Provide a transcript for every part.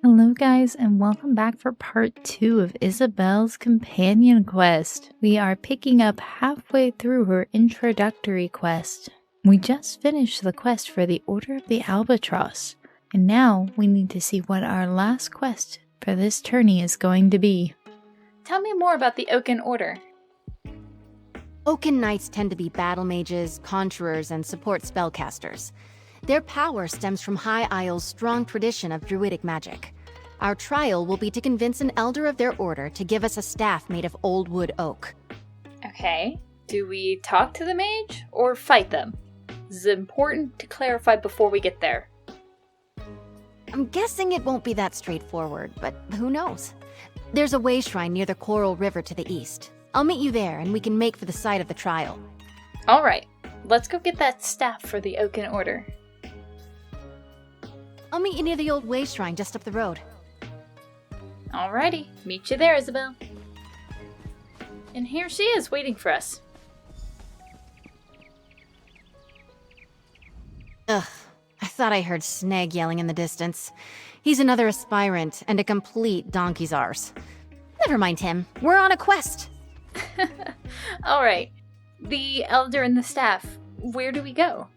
Hello guys, and welcome back for part 2 of Isabel's companion quest. We are picking up halfway through her introductory quest. We just finished the quest for the Order of the Albatross, and now we need to see what our last quest for this tourney is going to be. Tell me more about the Oaken Order. Oaken Knights tend to be battle mages, conjurers, and support spellcasters. Their power stems from High Isle's strong tradition of druidic magic. Our trial will be to convince an elder of their order to give us a staff made of old wood oak. Okay. Do we talk to the mage or fight them? This is important to clarify before we get there. I'm guessing it won't be that straightforward, but who knows? There's a way shrine near the Coral River to the east. I'll meet you there and we can make for the site of the trial. Alright, let's go get that staff for the Oaken Order. I'll meet you near the old way shrine just up the road. Alrighty, meet you there, Isobel. And here she is, waiting for us. Ugh, I thought I heard Sneg yelling in the distance. He's another aspirant and a complete donkey's arse. Never mind him, we're on a quest. Alright, the elder and the staff, where do we go?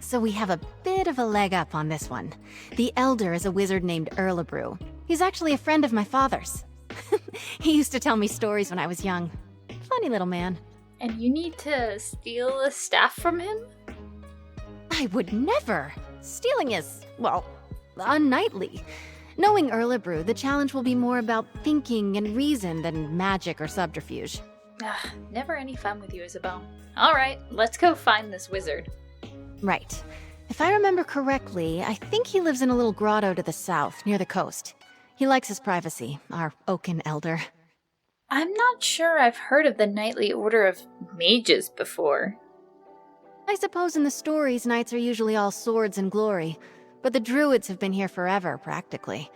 So we have a bit of a leg up on this one. The elder is a wizard named Erlebrew. He's actually a friend of my father's. He used to tell me stories when I was young. Funny little man. And you need to steal a staff from him? I would never! Stealing is, well, unknightly. Knowing Erlebrew, the challenge will be more about thinking and reason than magic or subterfuge. Never any fun with you, Isobel. Alright, let's go find this wizard. Right. If I remember correctly, I think he lives in a little grotto to the south, near the coast. He likes his privacy, our Oaken Elder. I'm not sure I've heard of the Knightly Order of Mages before. I suppose in the stories, knights are usually all swords and glory, but the druids have been here forever, practically.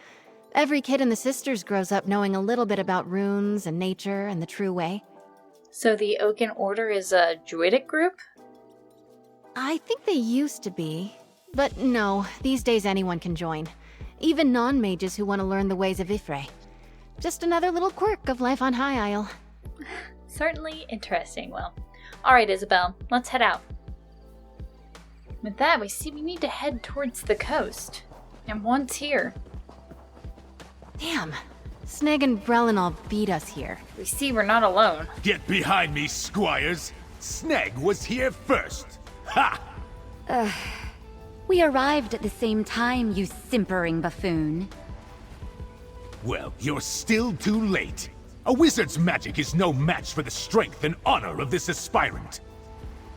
Every kid in the Sisters grows up knowing a little bit about runes and nature and the true way. So the Oaken Order is a druidic group? I think they used to be, but no, these days anyone can join. Even non-mages who want to learn the ways of Ifre. Just another little quirk of life on High Isle. Certainly interesting. Well, alright, Isobel, let's head out. With that, we need to head towards the coast. And once here. Damn, Sneg and Brelinall beat us here. We see we're not alone. Get behind me, squires! Sneg was here first! Ha! We arrived at the same time, you simpering buffoon. Well, you're still too late. A wizard's magic is no match for the strength and honor of this aspirant.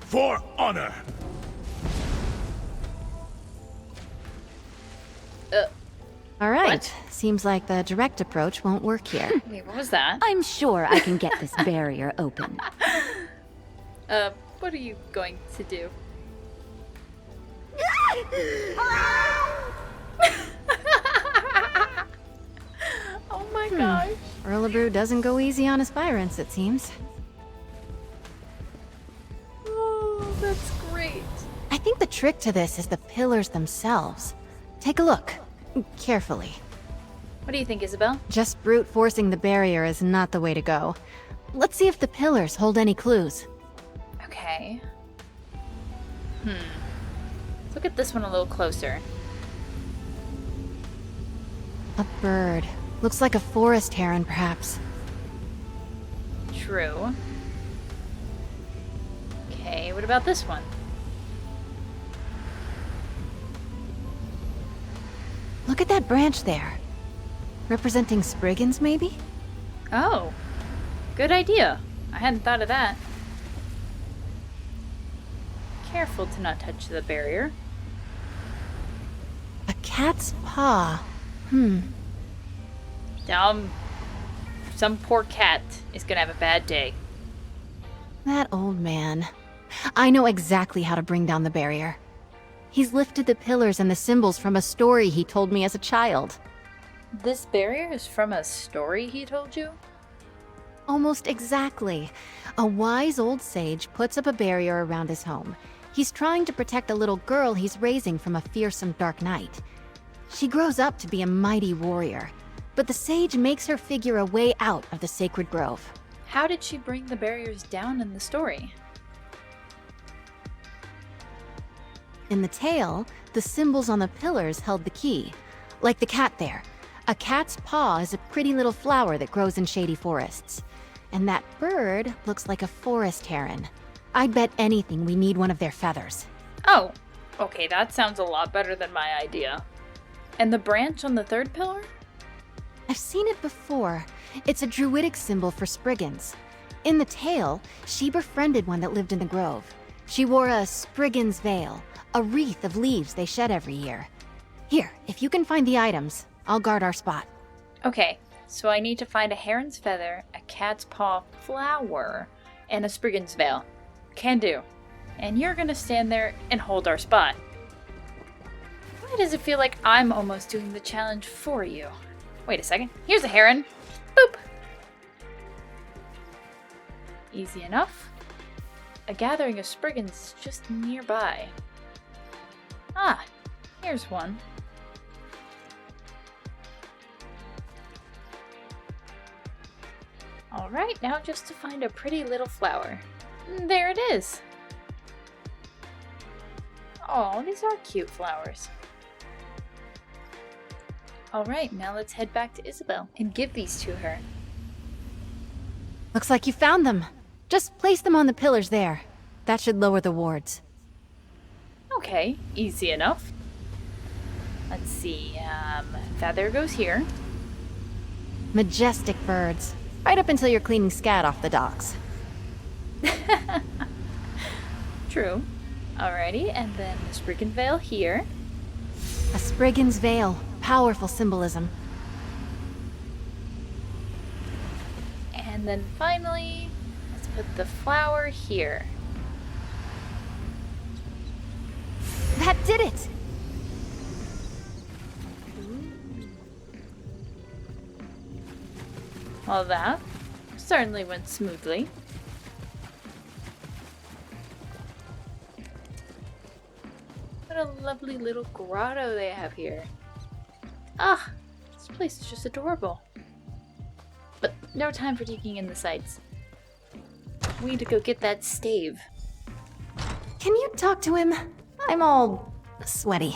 For honor! All right, seems like the direct approach won't work here. Wait, what was that? I'm sure I can get this barrier open. What are you going to do? Oh my gosh. Erlebrew doesn't go easy on aspirants, it seems. Oh, that's great. I think the trick to this is the pillars themselves. Take a look. Carefully. What do you think, Isobel? Just brute forcing the barrier is not the way to go. Let's see if the pillars hold any clues. Okay. Let's look at this one a little closer. A bird. Looks like a forest heron, perhaps. True. Okay, what about this one? Look at that branch there. Representing Spriggans, maybe? Oh, good idea. I hadn't thought of that. Careful to not touch the barrier. A cat's paw. Some poor cat is gonna have a bad day. That old man. I know exactly how to bring down the barrier. He's lifted the pillars and the symbols from a story he told me as a child. This barrier is from a story he told you? Almost exactly. A wise old sage puts up a barrier around his home. He's trying to protect a little girl he's raising from a fearsome dark knight. She grows up to be a mighty warrior, but the sage makes her figure a way out of the sacred grove. How did she bring the barriers down in the story? In the tale, the symbols on the pillars held the key. Like the cat there. A cat's paw is a pretty little flower that grows in shady forests. And that bird looks like a forest heron. I'd bet anything we need one of their feathers. Oh, okay, that sounds a lot better than my idea. And the branch on the third pillar? I've seen it before. It's a druidic symbol for Spriggans. In the tale, she befriended one that lived in the grove. She wore a Spriggan's veil, a wreath of leaves they shed every year. Here, if you can find the items, I'll guard our spot. Okay, so I need to find a heron's feather, a cat's paw flower, and a Spriggan's veil. Can do. And you're gonna stand there and hold our spot. Why does it feel like I'm almost doing the challenge for you? Wait a second. Here's a heron. Boop! Easy enough. A gathering of Spriggans is just nearby. Ah, here's one. Alright, now just to find a pretty little flower. There it is! Oh, these are cute flowers. Alright, now let's head back to Isobel and give these to her. Looks like you found them. Just place them on the pillars there. That should lower the wards. Okay, easy enough. Let's see, feather goes here. Majestic birds. Right up until you're cleaning scat off the docks. True. Alrighty, and then the Spriggan veil here. A Spriggan's veil. Powerful symbolism. And then finally, let's put the flower here. That did it! Well, that certainly went smoothly. What a lovely little grotto they have here. Ah, this place is just adorable. But no time for taking in the sights. We need to go get that stave. Can you talk to him? I'm all sweaty.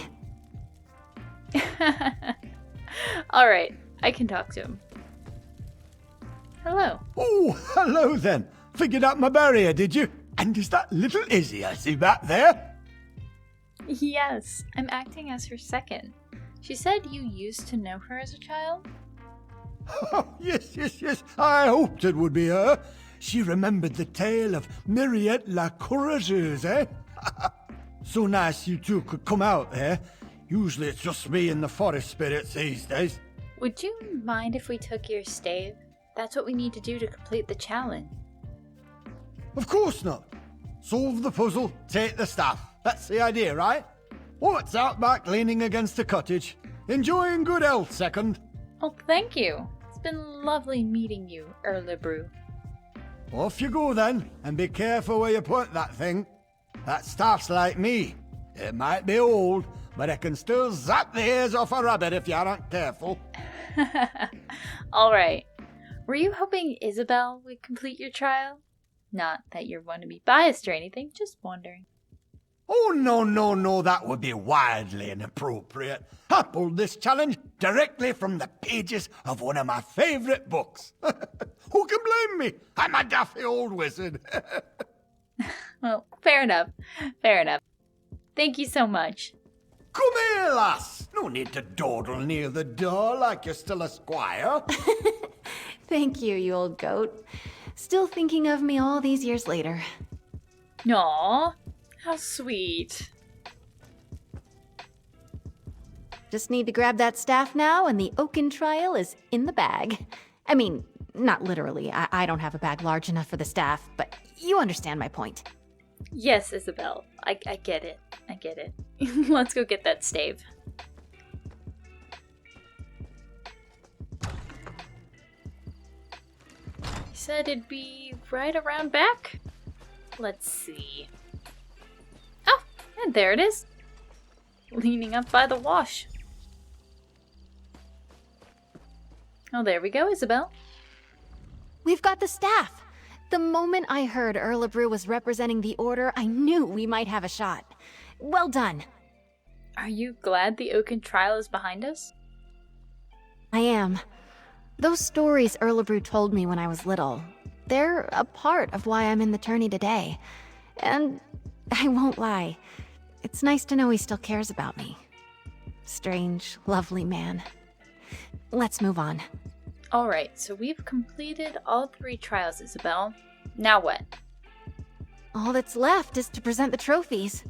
Alright, I can talk to him. Hello. Oh, hello then. Figured out my barrier, did you? And is that little Izzy I see back there? Yes, I'm acting as her second. She said you used to know her as a child? Oh, yes. I hoped it would be her. She remembered the tale of Myriette la Courageuse, eh? So nice you two could come out there. Usually it's just me and the forest spirits these days. Would you mind if we took your stave? That's what we need to do to complete the challenge. Of course not. Solve the puzzle, take the staff. That's the idea, right? What's out back leaning against a cottage? Enjoying good health, second. Oh, thank you. It's been lovely meeting you, Erlebrew. Off you go then, and be careful where you point that thing. That staff's like me. It might be old, but it can still zap the ears off a rabbit if you aren't careful. Alright. Were you hoping Isobel would complete your trial? Not that you want to be biased or anything, just wondering. Oh, no, that would be wildly inappropriate. I pulled this challenge directly from the pages of one of my favorite books. Who can blame me? I'm a daffy old wizard. Well, fair enough. Thank you so much. Come here, lass. No need to dawdle near the door like you're still a squire. Thank you, you old goat. Still thinking of me all these years later. Aw, how sweet. Just need to grab that staff now, and the oaken trial is in the bag. I mean, not literally. I don't have a bag large enough for the staff, but you understand my point. Yes, Isobel. I get it. Let's go get that stave. You said it'd be right around back? Let's see. Oh, and there it is. Leaning up by the wash. Oh, there we go, Isobel. We've got the staff! The moment I heard Erlebrew was representing the Order, I knew we might have a shot. Well done. Are you glad the Oaken trial is behind us? I am. Those stories Erlebrew told me when I was little, they're a part of why I'm in the tourney today. And I won't lie, it's nice to know he still cares about me. Strange, lovely man. Let's move on. Alright, so we've completed all 3 trials, Isobel. Now what? All that's left is to present the trophies.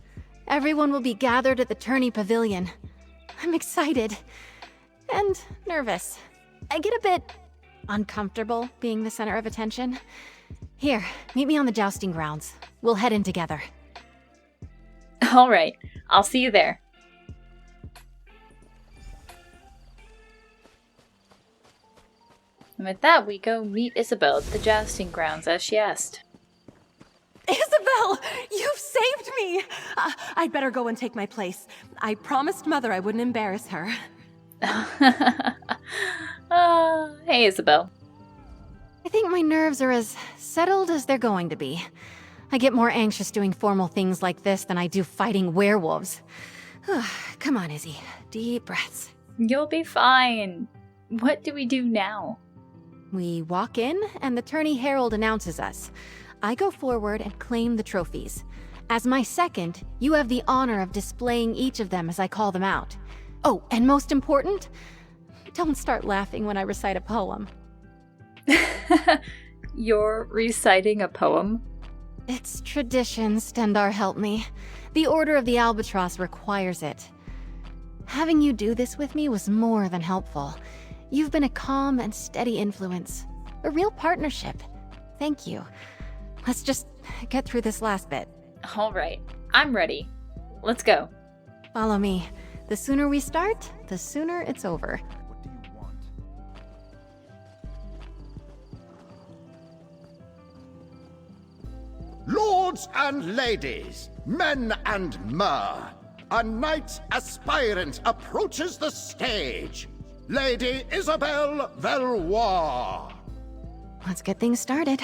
Everyone will be gathered at the tourney pavilion. I'm excited. And nervous. I get a bit uncomfortable being the center of attention. Here, meet me on the jousting grounds. We'll head in together. Alright, I'll see you there. And with that, we go meet Isobel at the jousting grounds as she asked. Isobel! You've saved me! I'd better go and take my place. I promised Mother I wouldn't embarrass her. Hey, Isobel. I think my nerves are as settled as they're going to be. I get more anxious doing formal things like this than I do fighting werewolves. Come on, Izzy. Deep breaths. You'll be fine. What do we do now? We walk in, and the tourney herald announces us. I go forward and claim the trophies. As my second, you have the honor of displaying each of them as I call them out. Oh, and most important, don't start laughing when I recite a poem. You're reciting a poem? It's tradition, Stendar help me. The Order of the Albatross requires it. Having you do this with me was more than helpful. You've been a calm and steady influence. A real partnership. Thank you. Let's just get through this last bit. Alright, I'm ready. Let's go. Follow me. The sooner we start, the sooner it's over. What do you want? Lords and ladies, men and mer, a knight aspirant approaches the stage. Lady Isobel Valois. Let's get things started.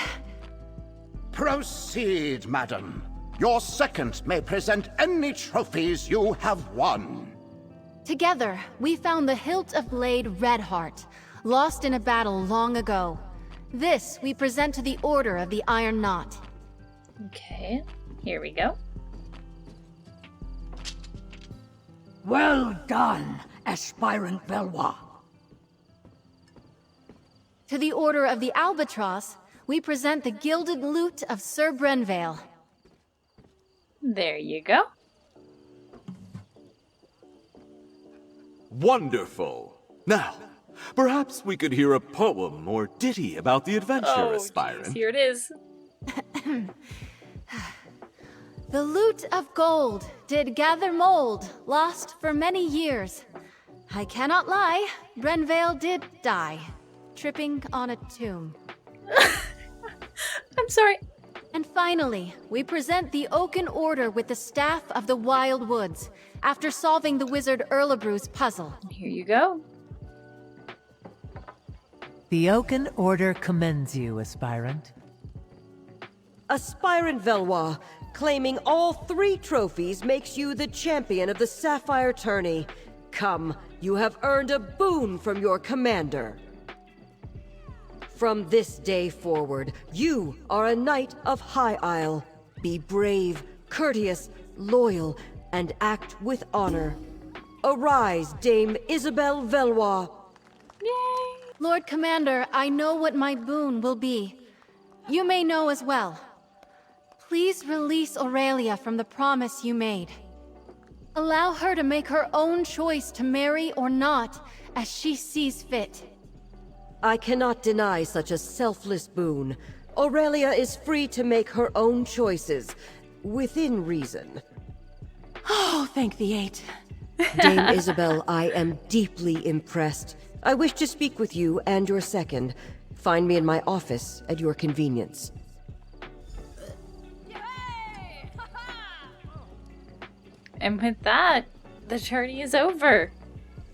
Proceed, madam. Your second may present any trophies you have won. Together, we found the hilt of blade Redheart, lost in a battle long ago. This we present to the Order of the Iron Knot. Okay, here we go. Well done, aspirant Valois. To the Order of the Albatross, we present the gilded lute of Sir Brenvale. There you go. Wonderful. Now, perhaps we could hear a poem or ditty about the adventure, aspirant. Geez, here it is. The lute of gold did gather mold, lost for many years. I cannot lie, Brenvale did die, tripping on a tomb. I'm sorry. And finally, we present the Oaken Order with the Staff of the Wild Woods, after solving the wizard Erlebrew's puzzle. Here you go. The Oaken Order commends you, aspirant. Aspirant Valois, claiming all 3 trophies makes you the champion of the Sapphire Tourney. Come, you have earned a boon from your commander. From this day forward, you are a knight of High Isle. Be brave, courteous, loyal, and act with honor. Arise, Dame Isobel Valois. Yay! Lord Commander, I know what my boon will be. You may know as well. Please release Aurelia from the promise you made. Allow her to make her own choice to marry or not, as she sees fit. I cannot deny such a selfless boon. Aurelia is free to make her own choices, within reason. Oh, thank the 8. Dame Isobel, I am deeply impressed. I wish to speak with you and your second. Find me in my office at your convenience. And with that, the tourney is over.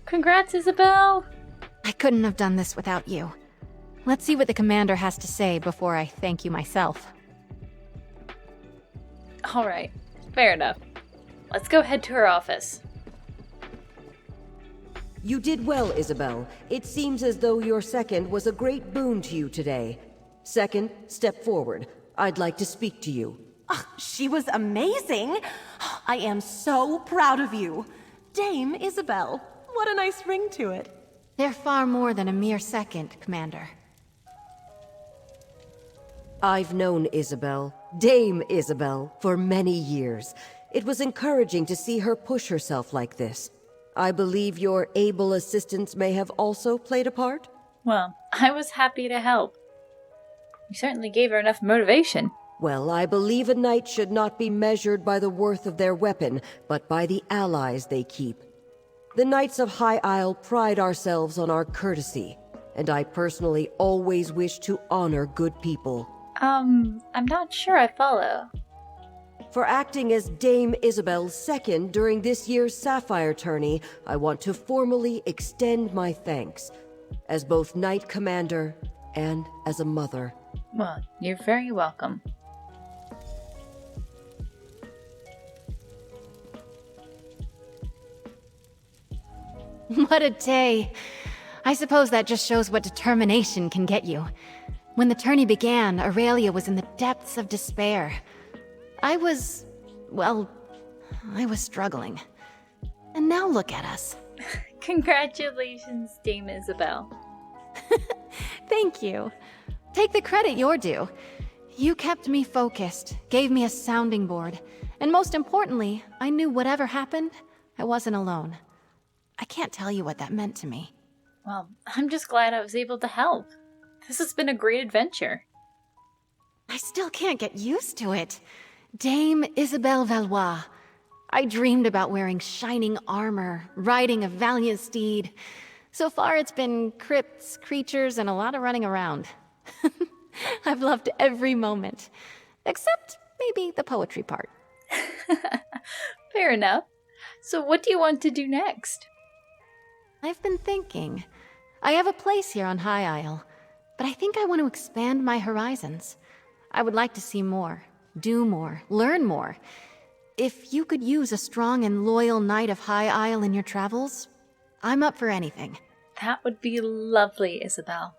Congrats, Isobel! I couldn't have done this without you. Let's see what the commander has to say before I thank you myself. Alright, fair enough. Let's go head to her office. You did well, Isobel. It seems as though your second was a great boon to you today. Second, step forward. I'd like to speak to you. She was amazing! I am so proud of you. Dame Isobel. What a nice ring to it. They're far more than a mere second, Commander. I've known Isobel, Dame Isobel, for many years. It was encouraging to see her push herself like this. I believe your able assistance may have also played a part? Well, I was happy to help. You certainly gave her enough motivation. Well, I believe a knight should not be measured by the worth of their weapon, but by the allies they keep. The Knights of High Isle pride ourselves on our courtesy, and I personally always wish to honor good people. I'm not sure I follow. For acting as Dame Isobel's second during this year's Sapphire tourney, I want to formally extend my thanks, as both Knight Commander and as a mother. Well, you're very welcome. What a day. I suppose that just shows what determination can get you. When the tourney began, Aurelia was in the depths of despair. I was struggling. And now look at us. Congratulations, Dame Isobel. Thank you. Take the credit you're due. You kept me focused, gave me a sounding board, and most importantly, I knew whatever happened, I wasn't alone. I can't tell you what that meant to me. Well, I'm just glad I was able to help. This has been a great adventure. I still can't get used to it. Dame Isobel Valois. I dreamed about wearing shining armor, riding a valiant steed. So far it's been crypts, creatures, and a lot of running around. I've loved every moment. Except maybe the poetry part. Fair enough. So what do you want to do next? I've been thinking. I have a place here on High Isle, but I think I want to expand my horizons. I would like to see more, do more, learn more. If you could use a strong and loyal knight of High Isle in your travels, I'm up for anything. That would be lovely, Isobel.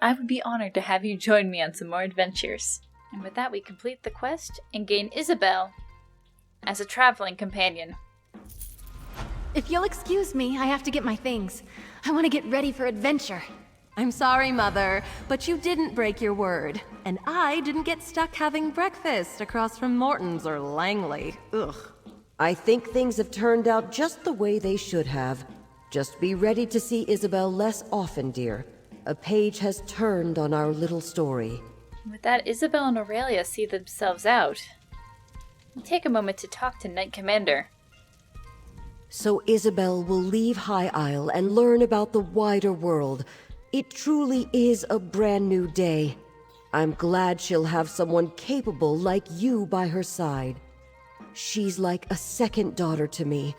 I would be honored to have you join me on some more adventures. And with that, we complete the quest and gain Isobel as a traveling companion. If you'll excuse me, I have to get my things. I want to get ready for adventure. I'm sorry, Mother, but you didn't break your word. And I didn't get stuck having breakfast across from Morton's or Langley. Ugh. I think things have turned out just the way they should have. Just be ready to see Isobel less often, dear. A page has turned on our little story. With that, Isobel and Aurelia see themselves out. We'll take a moment to talk to Knight Commander. So Isobel will leave High Isle and learn about the wider world. It truly is a brand new day. I'm glad she'll have someone capable like you by her side. She's like a second daughter to me.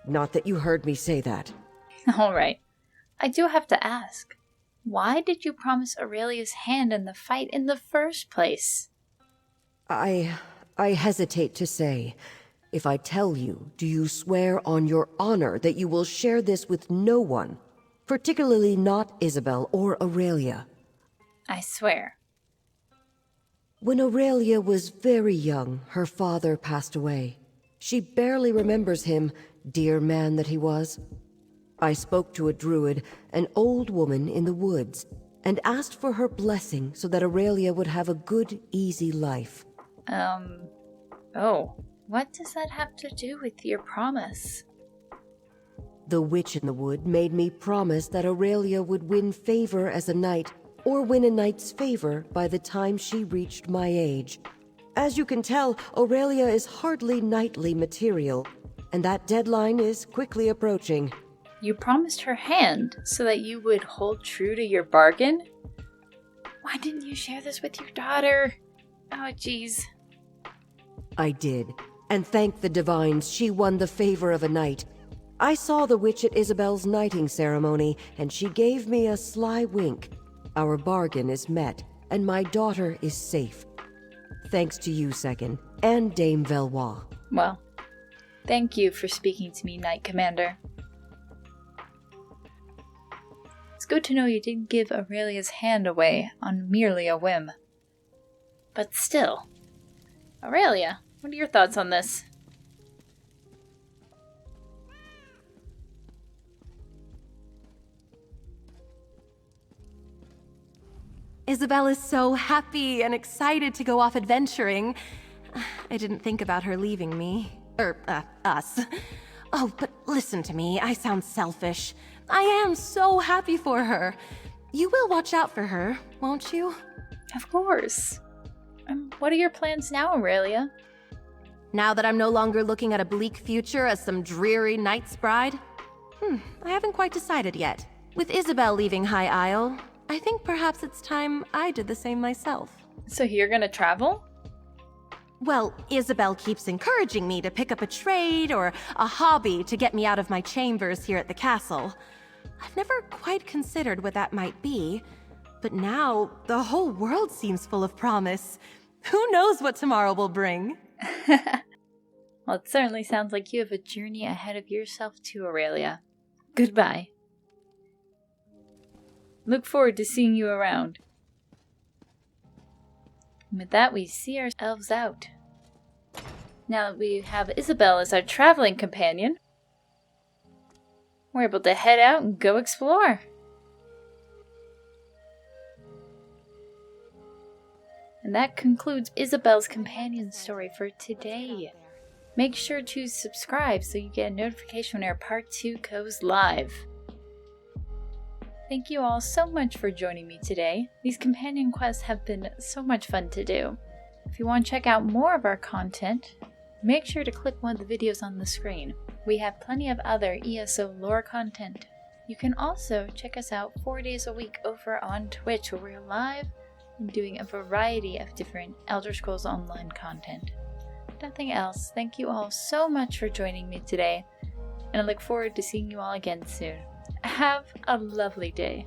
Not that you heard me say that. All right. I do have to ask, why did you promise Aurelia's hand in the fight in the first place? I hesitate to say. If I tell you, do you swear on your honor that you will share this with no one? Particularly not Isobel or Aurelia. I swear. When Aurelia was very young, her father passed away. She barely remembers him, dear man that he was. I spoke to a druid, an old woman in the woods, and asked for her blessing so that Aurelia would have a good, easy life. Oh, what does that have to do with your promise? The witch in the wood made me promise that Aurelia would win favor as a knight, or win a knight's favor by the time she reached my age. As you can tell, Aurelia is hardly knightly material, and that deadline is quickly approaching. You promised her hand so that you would hold true to your bargain? Why didn't you share this with your daughter? Oh, jeez. I did, and thank the divines she won the favor of a knight. I saw the witch at Isobel's knighting ceremony, and she gave me a sly wink. Our bargain is met, and my daughter is safe. Thanks to you, Second, and Dame Valois. Well, thank you for speaking to me, Knight Commander. It's good to know you didn't give Aurelia's hand away on merely a whim. But still, Aurelia, what are your thoughts on this? Isobel is so happy and excited to go off adventuring. I didn't think about her leaving me. Us. Oh, but listen to me, I sound selfish. I am so happy for her. You will watch out for her, won't you? Of course. What are your plans now, Aurelia? Now that I'm no longer looking at a bleak future as some dreary knight's bride? I haven't quite decided yet. With Isobel leaving High Isle, I think perhaps it's time I did the same myself. So you're gonna travel? Well, Isobel keeps encouraging me to pick up a trade or a hobby to get me out of my chambers here at the castle. I've never quite considered what that might be, but now the whole world seems full of promise. Who knows what tomorrow will bring? Well, it certainly sounds like you have a journey ahead of yourself too, Aurelia. Goodbye. Look forward to seeing you around. And with that, we see ourselves out. Now that we have Isobel as our traveling companion, we're able to head out and go explore. And that concludes Isobel's companion story for today. Make sure to subscribe so you get a notification when our part 2 goes live. Thank you all so much for joining me today. These companion quests have been so much fun to do. If you want to check out more of our content, make sure to click one of the videos on the screen. We have plenty of other ESO lore content. You can also check us out 4 days a week over on Twitch, where we're live and doing a variety of different Elder Scrolls Online content. If nothing else, thank you all so much for joining me today, and I look forward to seeing you all again soon. Have a lovely day.